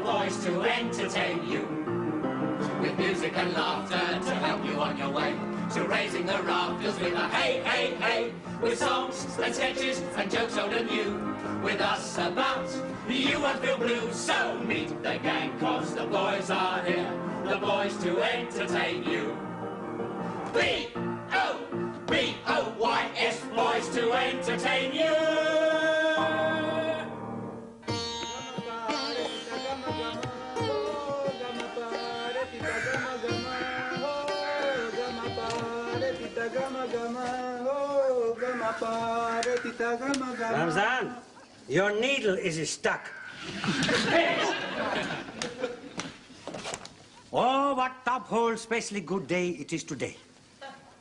boys to entertain you. With music and laughter to help you on your way. To raising the rafters with a hey, hey, hey. With songs and sketches and jokes old and new. With us about, you won't feel blue. So meet the gang, cause the boys are here. The boys to entertain you. B-O-B-O-Y-S, boys to entertain you. Ramzan, your needle is stuck. Oh, what a whole specially good day it is today.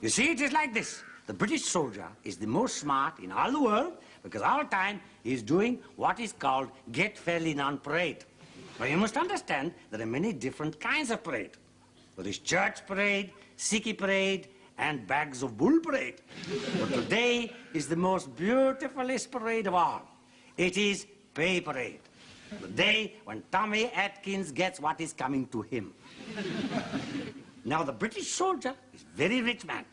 You see, it is like this. The British soldier is the most smart in all the world because all the time he is doing what is called get well in on parade. But you must understand there are many different kinds of parade. There is church parade, Sikhi parade, and bags of bull parade. But today is the most beautifulest parade of all. It is pay parade. The day when Tommy Atkins gets what is coming to him. Now, the British soldier is a very rich man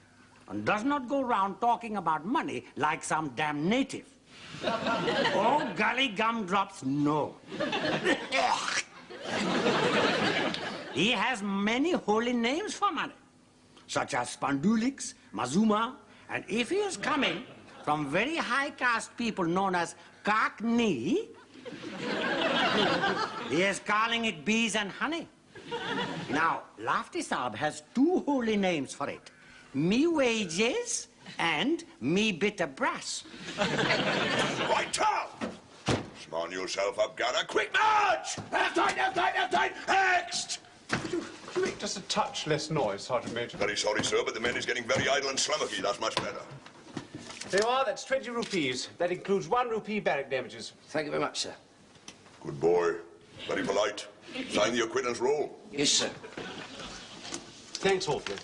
and does not go around talking about money like some damn native. Oh, golly gumdrops, no. He has many holy names for money, such as Spandulix, Mazuma, and if he is coming from very high caste people known as Cockney, he is calling it bees and honey. Now, Lafty Saab has two holy names for it. Me wages and me bit of brass. Right, Tom! Smarten yourself up, Gunner. Quick march! Left side, left side, left side! Next! Could you make just a touch less noise, Sergeant Major? Very sorry, sir, but the men is getting very idle and slummocky. That's much better. There you are, that's 20 rupees. That includes 1 rupee barrack damages. Thank you very much, sir. Good boy. Very polite. Sign the acquittance roll. Yes, sir. Thanks awfully.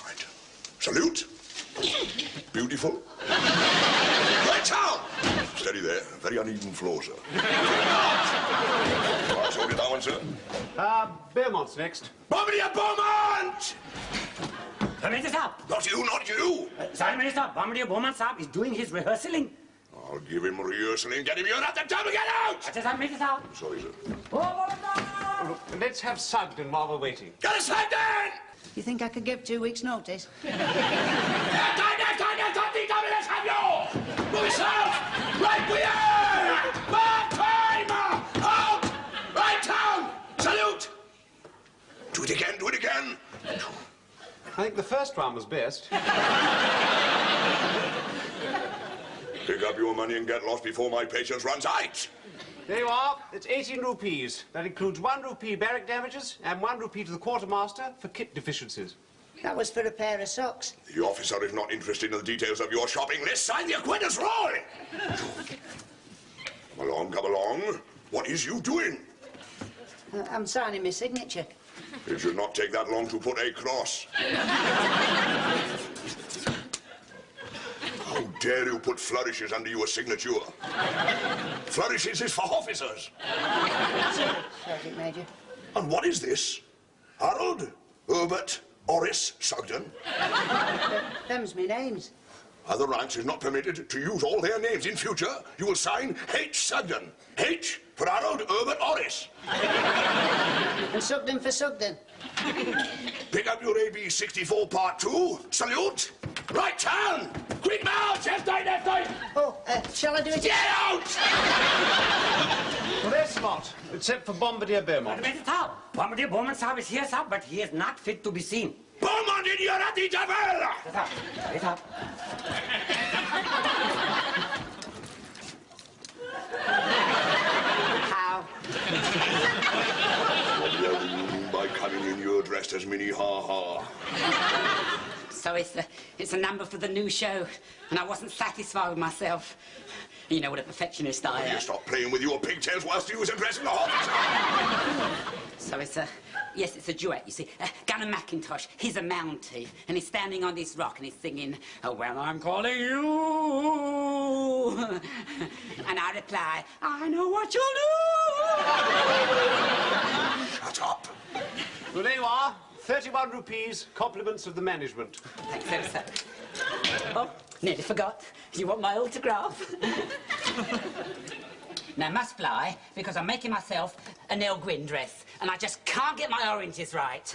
Right. Salute. Beautiful. Right, Tom! Steady there. Very uneven floor, sir. Right, so did that one, sir? Beaumont's next. Bombardier Beaumont! Minister Saab. Not you, not you. Sorry, Minister, Bombardier Beaumont Saab is doing his rehearsaling. I'll give him rehearsing. Get him. You're not the time to get out! Minister Saab. Sorry, sir. Look, let's have Sugden while we're waiting. Get us back then! You think I could give 2 weeks' notice? Let's have you! Move yourself! Right with you! Back time! Out! Right down! Salute! Do it again, do it again! I think the first round was best. Pick up your money and get lost before my patience runs out! There you are. It's 18 rupees. That includes 1 rupee barrack damages and 1 rupee to the quartermaster for kit deficiencies. That was for a pair of socks. The officer is not interested in the details of your shopping list. Sign the acquittance roll! Come along, come along. What is you doing? I'm signing my signature. It should not take that long to put a cross. How dare you put flourishes under your signature? Flourishes is for officers. Sergeant Major. And what is this? Harold, Herbert, Horace, Sugden? Them's my names. Other ranks is not permitted to use all their names. In future, you will sign H. Sugden. H for Harold, Herbert, Horace. And Sugden for Sugden. Pick up your AB 64 Part 2. Salute. Right turn. Quick march. Left side, left side. Oh, shall I do it? Get out! Well, they're smart, except for Bombardier Beaumont. Minister Saab. Bombardier Beaumont Saab is here, Saab, but he is not fit to be seen. Beaumont in your atty devil! Minister Saab. How? What do you mean by coming in here dressed as Minnie Ha-Ha? So it's a number for the new show, and I wasn't satisfied with myself. You know what a perfectionist I Will am. you stop playing with your pigtails whilst you was addressing the officer? So it's a duet, you see. Gunner McIntosh, he's a Mountie, and he's standing on this rock and he's singing, "Oh, well, I'm calling you." And I reply, "I know what you'll do." Shut up. Well, there you are. 31 rupees, compliments of the management. Thanks ever so. Oh, nearly forgot. You want my autograph? Now, must fly, because I'm making myself a Nell Gwyn dress, and I just can't get my oranges right.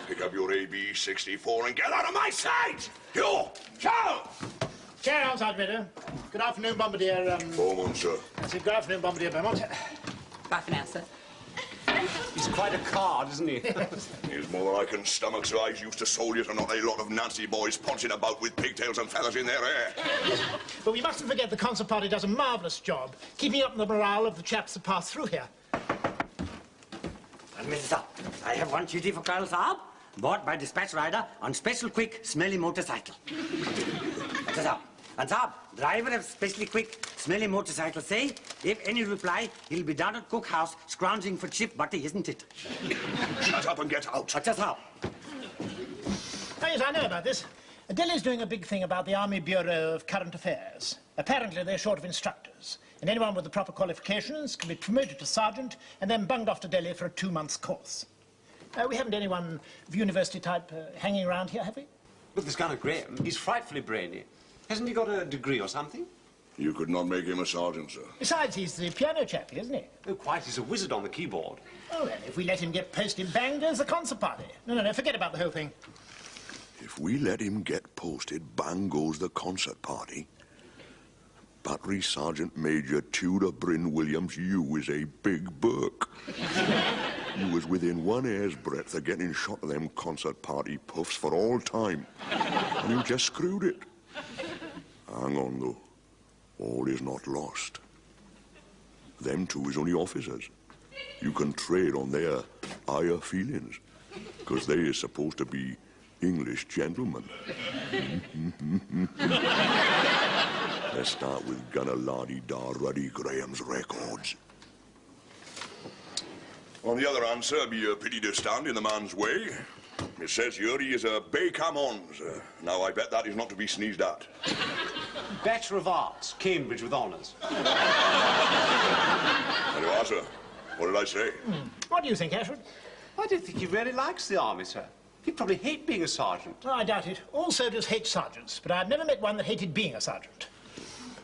Pick up your AB64 and get out of my sight! You! Charles! Chair on, Sergeant Major. Good afternoon, Bombardier. Beaumont, sir. That's it. Good afternoon, Bombardier Beaumont. Bye for now, sir. He's quite a card, isn't he? He's more than I can stomach, so I's used to soldiers and not a lot of Nancy boys pouncing about with pigtails and feathers in their hair. But we mustn't forget the concert party does a marvellous job keeping up the morale of the chaps that pass through here. And Mrs. Saab, I have one duty for Colonel Saab, bought by dispatch rider on special quick, smelly motorcycle. Mrs. Saab. And Saab, driver of specially quick, smelly motorcycle, say, if any reply, he'll be down at cookhouse scrounging for chip butter, isn't it? Shut up and get out. Mrs. Saab. Oh, yes, I know about this. Delhi's doing a big thing about the Army Bureau of Current Affairs. Apparently, they're short of instructors, and anyone with the proper qualifications can be promoted to sergeant and then bunged off to Delhi for a 2-month course. We haven't anyone of university type hanging around here, have we? But this Gunner Graham, he's frightfully brainy. Hasn't he got a degree or something? You could not make him a sergeant, sir. Besides, he's the piano chappie, isn't he? Oh, quite. He's a wizard on the keyboard. Oh, well, if we let him get posted, bang goes the concert party. No, forget about the whole thing. If we let him get posted, bang goes the concert party. Battery Sergeant Major Tudor Bryn Williams, you is a big buck. You was within one hair's breadth of getting shot of them concert party puffs for all time. And you just screwed it. Hang on, though. All is not lost. Them two is only officers. You can trade on their higher feelings, because they is supposed to be English gentlemen. Let's start with Gunner La-di-da Ruddy Graham's records. On the other hand, sir, it'd be a pity to stand in the man's way. It says here he is a Baker-Mons. Now, I bet that is not to be sneezed at. Bachelor of Arts, Cambridge with honours. There you are, sir. What did I say? What do you think, Ashford? I don't think he really likes the army, sir. He'd probably hate being a sergeant. Oh, I doubt it. All soldiers hate sergeants, but I've never met one that hated being a sergeant.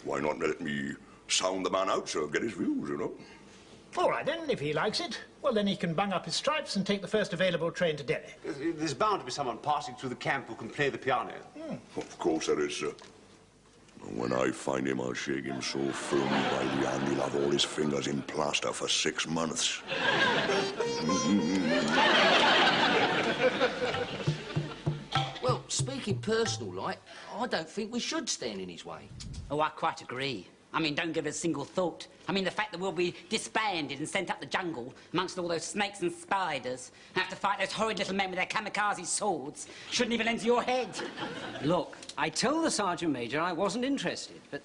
Why not let me sound the man out, sir, get his views, you know? All right, then, if he likes it, well, then he can bung up his stripes and take the first available train to Delhi. There's bound to be someone passing through the camp who can play the piano. Of course there is, sir. And when I find him, I'll shake him so firmly by the hand he'll have all his fingers in plaster for 6 months. Well, speaking personal like, I don't think we should stand in his way. Oh, I quite agree. I mean, don't give it a single thought. I mean, the fact that we'll be disbanded and sent up the jungle amongst all those snakes and spiders and have to fight those horrid little men with their kamikaze swords shouldn't even enter your head. Look, I told the Sergeant Major I wasn't interested, but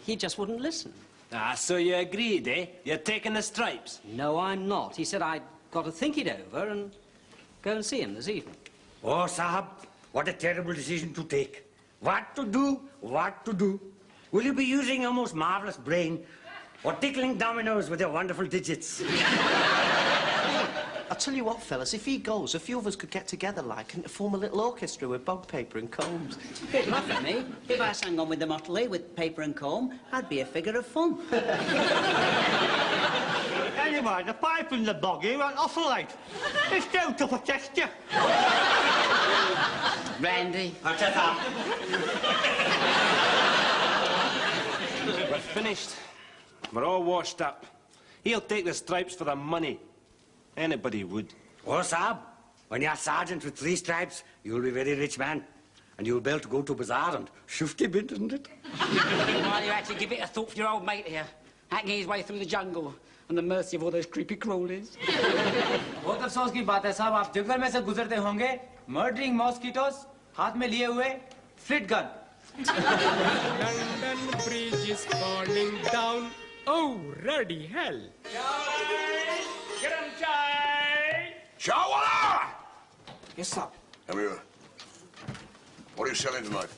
he just wouldn't listen. Ah, so you agreed, eh? You're taking the stripes? No, I'm not. He said I'd got to think it over and go and see him this evening. Oh, Sahab, what a terrible decision to take. What to do, what to do. Will you be using your most marvelous brain or tickling dominoes with your wonderful digits? I'll tell you what, fellas, if he goes, a few of us could get together, like, and form a little orchestra with bog paper and combs. Good luck at me. If I sang on with the motley with paper and comb, I'd be a figure of fun. Anyway, the pipe in the boggy won't oscillate. It's no tough a texture. Randy. We're finished. We're all washed up. He'll take the stripes for the money. Anybody would. Oh, Sahab, when you're sergeant with 3 stripes, you'll be a very rich man. And you'll be able to go to bazaar and shift a bit, isn't it? While you actually give it a thought for your old mate here, hacking his way through the jungle on the mercy of all those creepy crawlies. बहुत अफसोस की बात है साहब, आप जंगल में से गुजरते होंगे, murdering mosquitoes, हाथ में लिए हुए flit gun. London Bridge is falling down. Oh, ruddy hell. Get him, Jay! Shawala! Yes, sir. Come here. What are you selling tonight?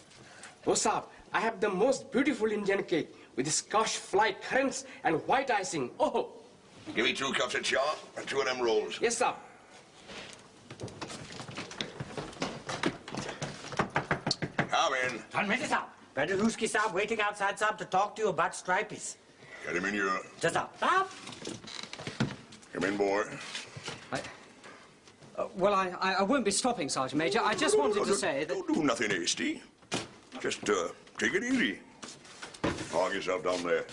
Oh, sir, I have the most beautiful Indian cake. with Scotch flight currants and white icing. Oh! Give me 2 cups of char and 2 of them rolls. Yes, sir. Come in. Don't miss it, sir. Pedaruski, sir, waiting outside, sir, to talk to you about stripies. Get him in here. Just up. Up. Come in, boy. Well, I won't be stopping, Sergeant Major. I just wanted to say that... Don't do nothing hasty. Just take it easy. Park yourself down there.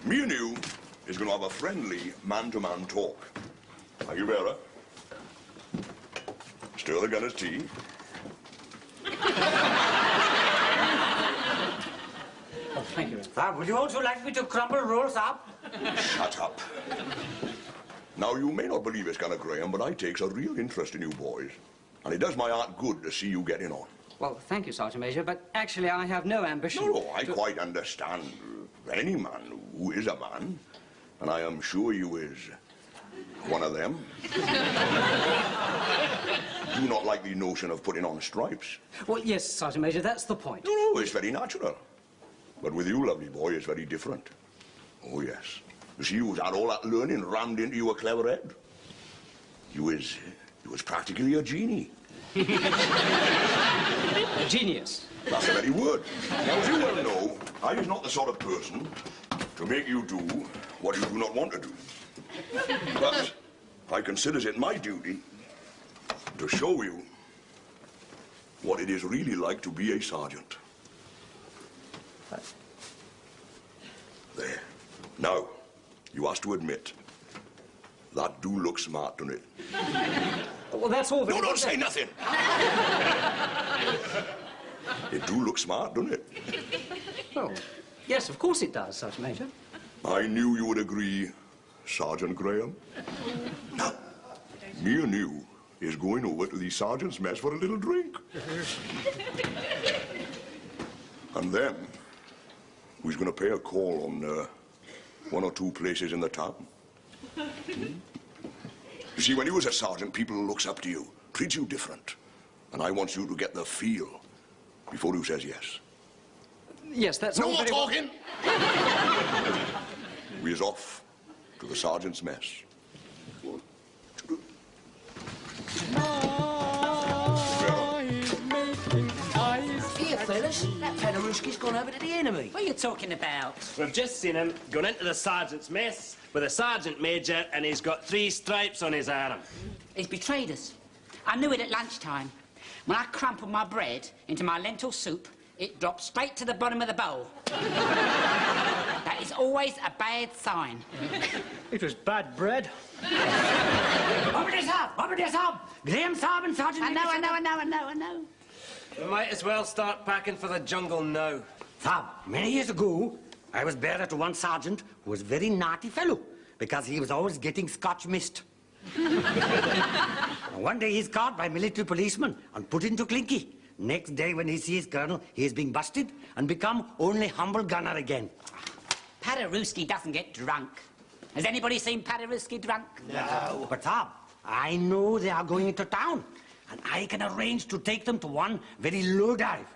Me and you is going to have a friendly man-to-man talk. Are you better? Stir the gunner's tea. Oh, thank you. Sir, would you also like me to crumble rolls up? Shut up. Now, you may not believe it, Gunner Graham, but I takes a real interest in you boys. And it does my heart good to see you getting on. Well, thank you, Sergeant Major, but actually I have no ambition... No, I quite understand. Any man who is a man, and I am sure you is one of them, do not like the notion of putting on stripes. Well, yes, Sergeant Major, that's the point. No, it's very natural. But with you, lovely boy, it's very different. Oh, yes. You see, you had all that learning rammed into your clever head. You was practically a genie. A genius? That's the very word. Now, as you well know, I is not the sort of person to make you do what you do not want to do. But I considers it my duty to show you what it is really like to be a sergeant. There. Now, you has to admit, that do look smart, doesn't it? Well, that's all... No, don't say nothing! It do look smart, doesn't it? Well, yes, of course it does, Sergeant Major. I knew you would agree, Sergeant Graham. Now, me and you is going over to the sergeant's mess for a little drink. And then, we's going to pay a call on 1 or 2 places in the town. You see, when you was a sergeant, people looks up to you, treats you different. And I want you to get the feel before you says yes. Yes, that's no all more very talking! We is off to the sergeant's mess. Here, fellas, that Pedaruski's gone over to the enemy. What are you talking about? We've just seen him going into the sergeant's mess with a sergeant major, and he's got 3 stripes on his arm. He's betrayed us. I knew it at lunchtime. When I crumpled my bread into my lentil soup, it dropped straight to the bottom of the bowl. That is always a bad sign. It was bad bread. Over this up! Graham, Saab and Sergeant... I know. We might as well start packing for the jungle now. Saab, many years ago, I was bearer to one sergeant who was a very naughty fellow because he was always getting Scotch mist. One day he's caught by military policemen and put into Clinky. Next day when he sees Colonel, he is being busted and become only humble gunner again. Paderewski doesn't get drunk. Has anybody seen Paderewski drunk? No. But Saab, I know they are going into town. And I can arrange to take them to one very low dive,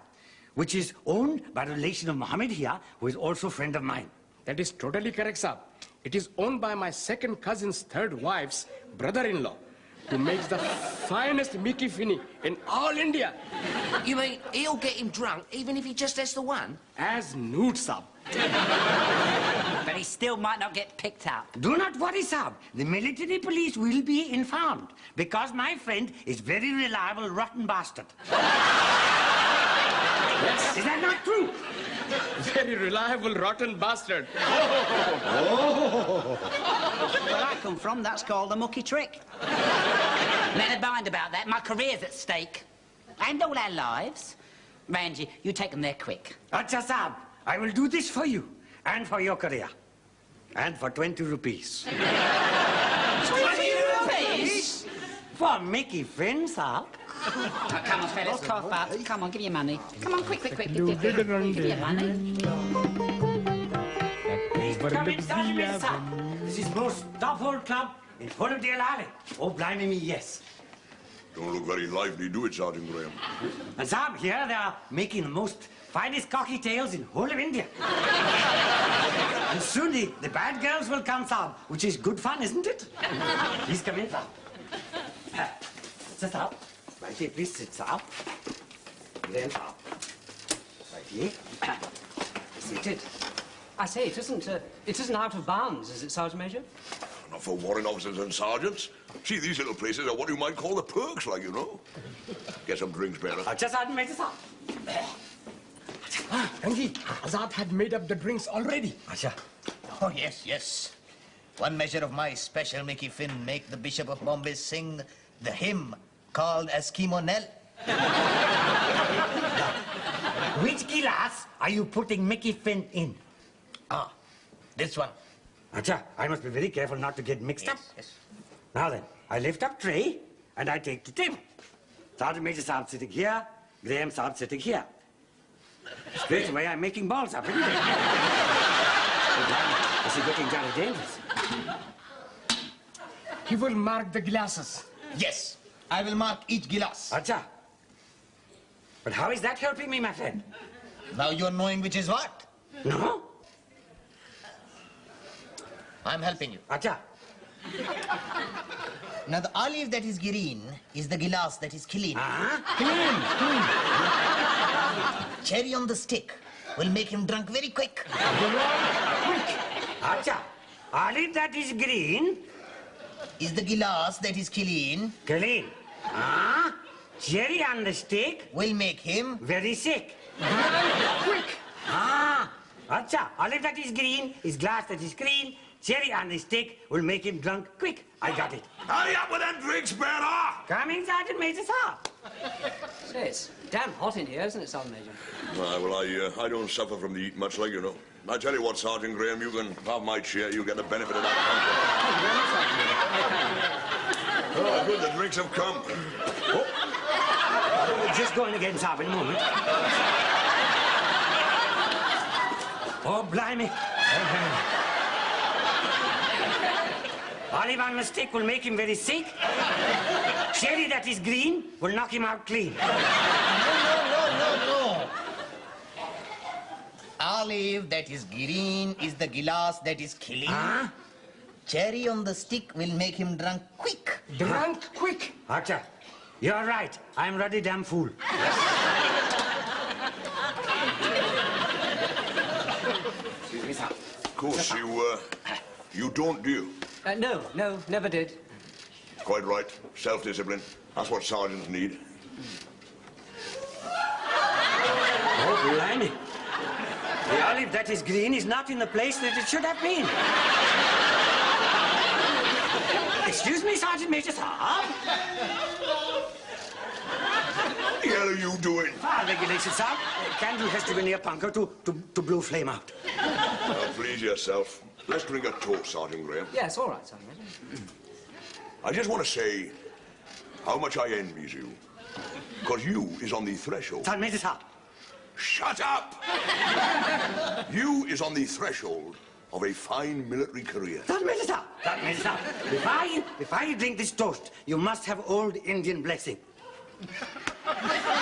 which is owned by a relation of Mohammed here, who is also a friend of mine. That is totally correct, sir. It is owned by my second cousin's 3rd wife's brother-in-law, who makes the finest Micky Finney in all India. You mean he'll get him drunk even if he just has the one? As nude, sir. But he still might not get picked up. Do not worry, Saab. The military police will be informed because my friend is very reliable rotten bastard. Yes. Is that not true? Very reliable rotten bastard. Where I come from, that's called a mucky trick. Never mind about that. My career's at stake. And all our lives. Ranji, you take them there quick. Acha Saab, I will do this for you and for your career. And for 20 rupees. 20 rupees? For Micky Finn, Saab. Oh, come on, fellas, cough up. Come on, give me your money. Come on, quick. Give me your money. Come inside, Mr. Saab. This is most top-hole club in full of Deal Alley. Oh, blimey me, yes. Don't look very lively, do it, Sergeant Graham? And Saab, here they are making the most finest cocky tails in whole of India. And soon the bad girls will come, Saab, which is good fun, isn't it? Please come in, Saab. Sit up. Right here, please sit, Saab. Then Saab. Right here. Seated. I say, it isn't out of bounds, is it, Sergeant Major? Not for warrant officers and sergeants. See, these little places are what you might call the perks, like, you know. Get some drinks, bearer. Just Sergeant Major, Saab. Rangi, Azad had made up the drinks already. Acha. Oh, yes, yes. One measure of my special Mickey Finn make the Bishop of Bombay sing the hymn called Eskimo Nell. Which glass are you putting Mickey Finn in? Ah, this one. Acha, I must be very careful not to get mixed up. Yes. Now then, I lift up tray and I take the table. Sergeant Major Saab sitting here, Graham Saab sitting here. Straight away I'm making balls up, isn't it? This is getting very dangerous. He will mark the glasses. Yes, I will mark each glass. Acha. But how is that helping me, my friend? Now you're knowing which is what. No? I'm helping you. Acha. Now the olive that is green is the glass that is clean. Clean. Cherry on the stick will make him drunk very quick. Acha. Olive that is green is the glass that is clean. Clean. Cherry on the stick will make him very sick. Quick. Acha. Olive that is green is glass that is clean. Cherry on the stick will make him drunk quick. I got it. Hurry up with them drinks, bearer! Coming, Sergeant Major Saab. Say, it's damn hot in here, isn't it, Sergeant Major? Well, I don't suffer from the heat much, like, you know. I tell you what, Sergeant Graham, you can have my chair. You get the benefit of that comfort. Oh, good, the drinks have come. We're just going again, Saab, in a moment. Oh, blimey. Olive on the stick will make him very sick. Cherry that is green will knock him out clean. No. Olive that is green is the glass that is clean. Cherry on the stick will make him drunk quick. Drunk quick. Acha, you're right. I'm ruddy damn fool. Excuse me, sir. Of course, you don't, do you? No, never did. Quite right. Self-discipline. That's what sergeants need. Oh, blimey. The olive that is green is not in the place that it should have been. Excuse me, Sergeant Major Saab. What the hell are you doing? Regulations, Saab. Candle has to be near punker to blow flame out. Now, please yourself. Let's drink a toast, Sergeant Graham. Yes, all right, Sergeant Major. I just want to say how much I envies you. Because you is on the threshold. Sergeant Major Saab. Shut up! You is on the threshold of a fine military career. Sergeant Major Saab. Sergeant Major Saab. If I drink this toast, you must have old Indian blessing.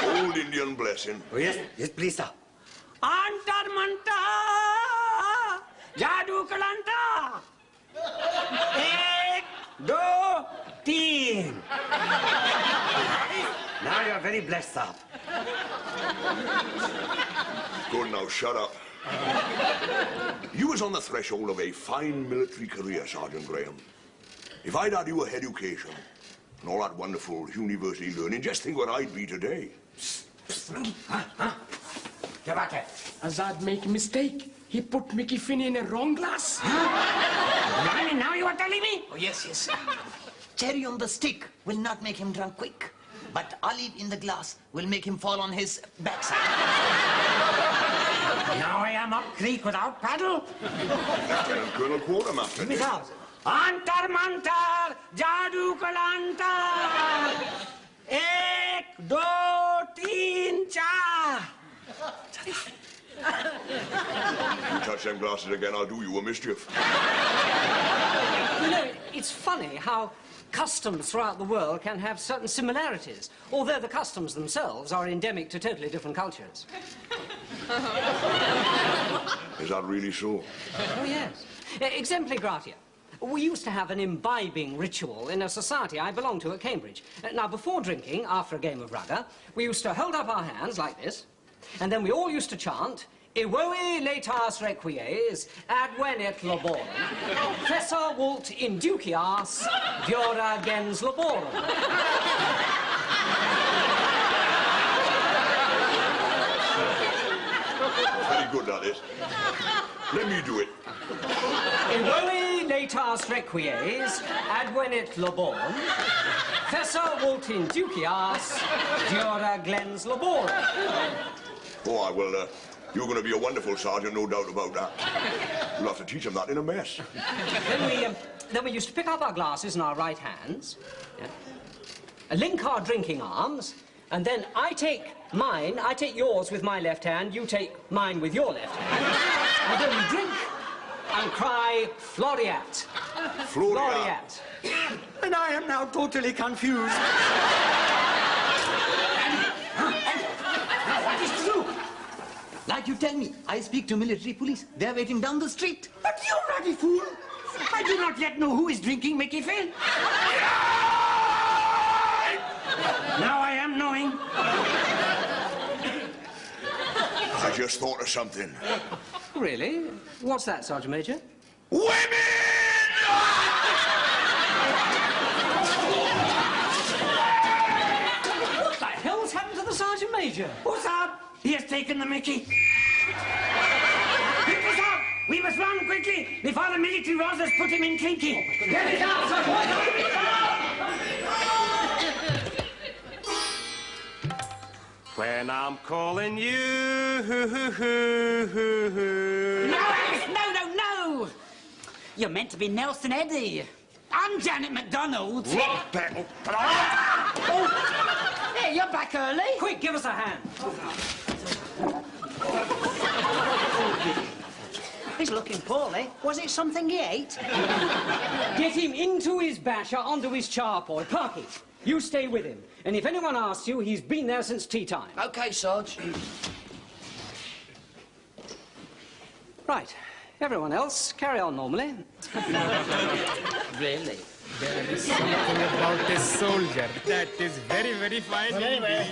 Old Indian blessing? Oh, yes, please, sir. Antar manta, jadoo kalanta. Ek, do, teen. Now you're very blessed, sir. Good, now shut up. You was on the threshold of a fine military career, Sergeant Graham. If I'd had you a education and all that wonderful university learning, just think what I'd be today. Azad make a mistake. He put Mickey Finney in a wrong glass. Now you are telling me? Oh, yes. Cherry on the stick will not make him drunk quick, but olive in the glass will make him fall on his backside. Now I am up creek without paddle. Lieutenant Colonel Quartermaster. Miss House. Antar mantar, jadoo kalantar. Ek, do, teen, char. You touch them glasses again, I'll do you a mischief. You know, it's funny how customs throughout the world can have certain similarities, although the customs themselves are endemic to totally different cultures. Is that really so? Oh, yes. Exempli gratia. We used to have an imbibing ritual in a society I belonged to at Cambridge. Now, before drinking, after a game of rugger, we used to hold up our hands like this, and then we all used to chant, Evoe laetas requies, ad venet laborum, fessa vult inducias, diora gens laborum. Very good, that is. Let me do it. Evoe laetas requies, ad venet laborum, fessa vult inducias, diora gens laborum. Oh, well, you're going to be a wonderful sergeant, no doubt about that. You'll have to teach him that in a mess. Then we used to pick up our glasses in our right hands, link our drinking arms, and then I take yours with my left hand, you take mine with your left hand, and then we drink and cry, Floriat. Floriat. And I am now totally confused. What is true? Like you tell me, I speak to military police. They're waiting down the street. But you ruddy fool! I do not yet know who is drinking Micky Finn. Now I am knowing. I just thought of something. Really? What's that, Sergeant Major? Women! What the hell's happened to the Sergeant Major? What's up? He has taken the Mickey. Pick us up! We must run quickly before the military rozzers put him in clinky. Get it out, When I'm calling you... No, Alice, no! You're meant to be Nelson Eddy. I'm Janet MacDonald. Rock pedal. Oh, hey, you're back early. Quick, give us a hand. He's looking poorly. Was it something he ate? Get him into his basher, onto his charpoy. Parky, you stay with him. And if anyone asks you, he's been there since tea time. OK, Sarge. Right. Everyone else, carry on normally. Really? There is something about a soldier that is very, very fine. Well, anyway,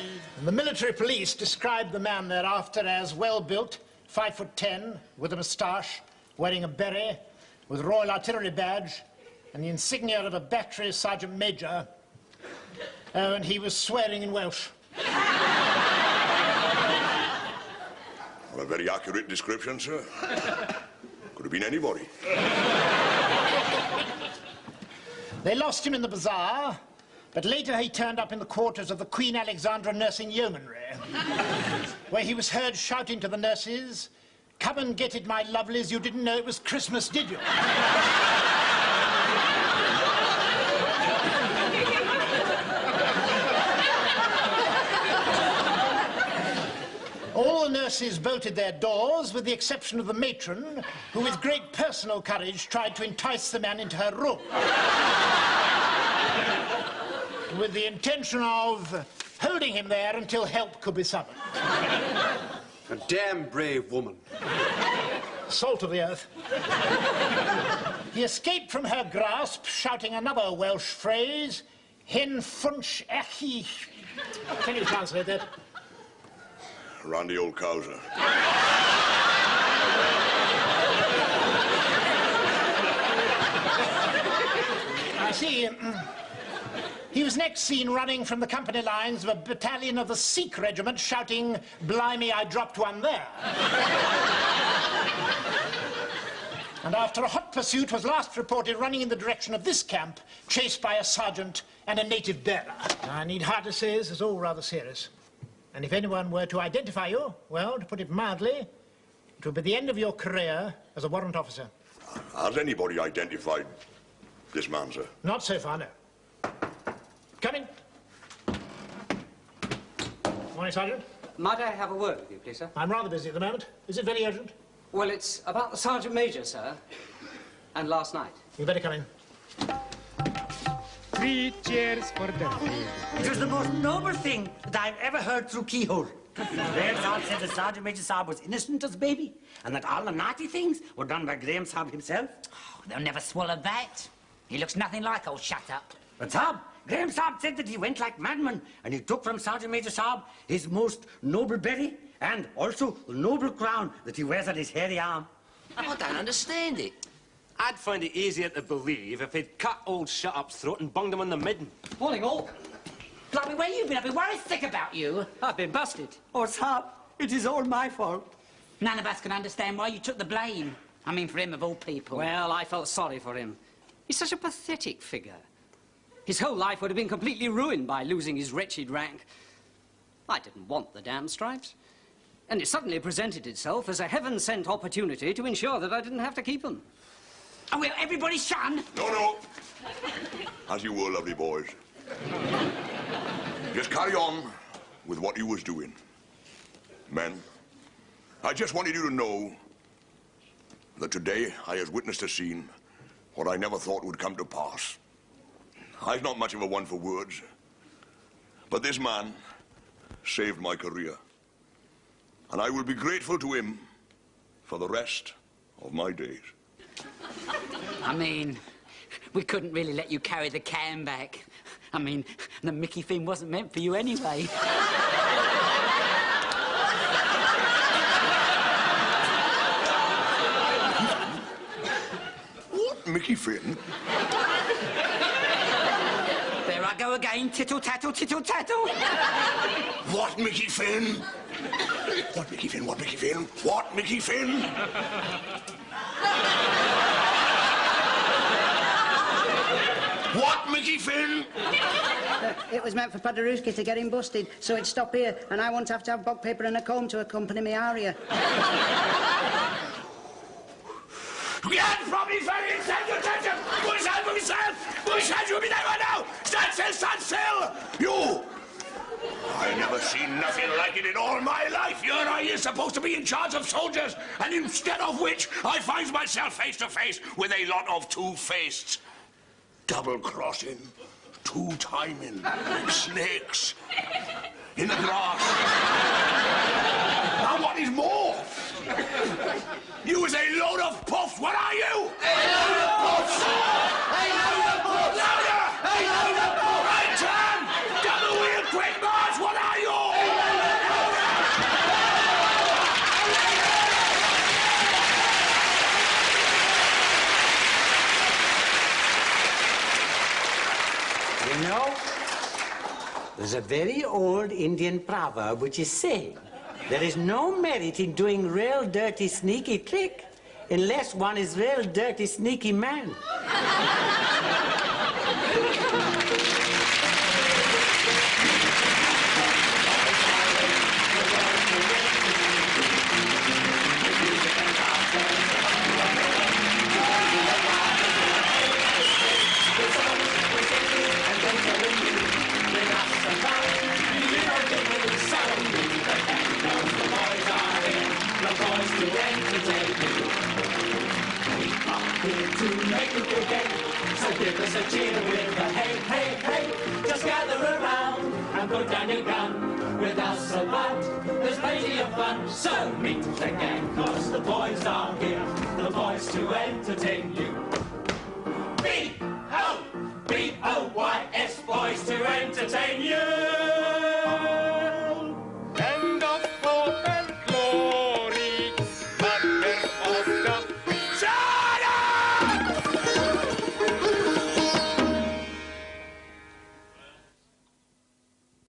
the military police described the man thereafter as well-built, 5'10", with a moustache, wearing a beret, with Royal Artillery badge, and the insignia of a battery sergeant major. Oh, and he was swearing in Welsh. Well, a very accurate description, sir. Could have been anybody. They lost him in the bazaar, but later he turned up in the quarters of the Queen Alexandra Nursing Yeomanry, where he was heard shouting to the nurses, "Come and get it, my lovelies, you didn't know it was Christmas, did you?" All the nurses bolted their doors, with the exception of the matron, who with great personal courage tried to entice the man into her room. With the intention of holding him there until help could be summoned. A damn brave woman. Salt of the earth. He escaped from her grasp, shouting another Welsh phrase, Hen funch echi. Can you translate that? Randy old cowser. I see. He was next seen running from the company lines of a battalion of the Sikh regiment, shouting, "Blimey, I dropped one there." And after a hot pursuit was last reported running in the direction of this camp, chased by a sergeant and a native bearer. I need hardly say this is all rather serious. And if anyone were to identify you, well, to put it mildly, it would be the end of your career as a warrant officer. Has anybody identified this man, sir? Not so far, no. Come in. Morning, Sergeant. Might I have a word with you, please, sir? I'm rather busy at the moment. Is it very urgent? Well, it's about the Sergeant Major, sir, and last night. You better come in. 3 cheers for the lady. It was the most noble thing that I've ever heard through keyhole. Graham Saab said that Sergeant Major Saab was innocent as a baby, and that all the naughty things were done by Graham Saab himself. Oh, they'll never swallow that. He looks nothing like old Shut Up. But Saab, Graham Saab said that he went like madman, and he took from Sergeant Major Saab his most noble berry, and also the noble crown that he wears on his hairy arm. I don't understand it. I'd find it easier to believe if he'd cut old Shut Up's throat and bunged him on the midden. Morning, all. Blimey, where you been? I've been worried sick about you. I've been busted. Oh, Saab, it is all my fault. None of us can understand why you took the blame. I mean, for him of all people. Well, I felt sorry for him. He's such a pathetic figure. His whole life would have been completely ruined by losing his wretched rank. I didn't want the damn stripes. And it suddenly presented itself as a heaven-sent opportunity to ensure that I didn't have to keep them. Oh, well, everybody's shun. No. As you were, lovely boys. Just carry on with what you was doing. Men, I just wanted you to know that today I has witnessed a scene what I never thought would come to pass. I've not much of a one for words, but this man saved my career, and I will be grateful to him for the rest of my days. I mean, we couldn't really let you carry the can back. I mean, the Mickey thing wasn't meant for you anyway. What, Mickey Finn? There I go again, tittle-tattle, tittle-tattle. What, Mickey Finn? What, Mickey Finn? What, Mickey Finn? What, Mickey Finn? What, Mickey Finn? It was meant for Paderewski to get him busted, so it'd stop here, and I won't have to have bog paper and a comb to accompany me aria. Get from me, very inside your attention! Push out for yourself! Push out, you'll be there right now! Stand still, stand still! You! I never seen nothing like it in all my life. Here I is supposed to be in charge of soldiers, and instead of which I finds myself face to face with a lot of two-faced, double-crossing, two-timing snakes in the grass. Now what is more? You is a load of puffs. What are you? A load of puffs! A load of puffs! Louder! A load of puffs! Right turn! Double wheel, quick march! What are you? A load of puffs! You know, there's a very old Indian proverb which is saying there is no merit in doing real dirty, sneaky trick unless one is real dirty, sneaky man. Give us a cheer with a hey, hey, hey. Just gather around and put down your gun. With us about, there's plenty of fun. So meet the gang, cause the boys are here. The boys to entertain you. B-O-B-O-Y-S, boys to entertain you.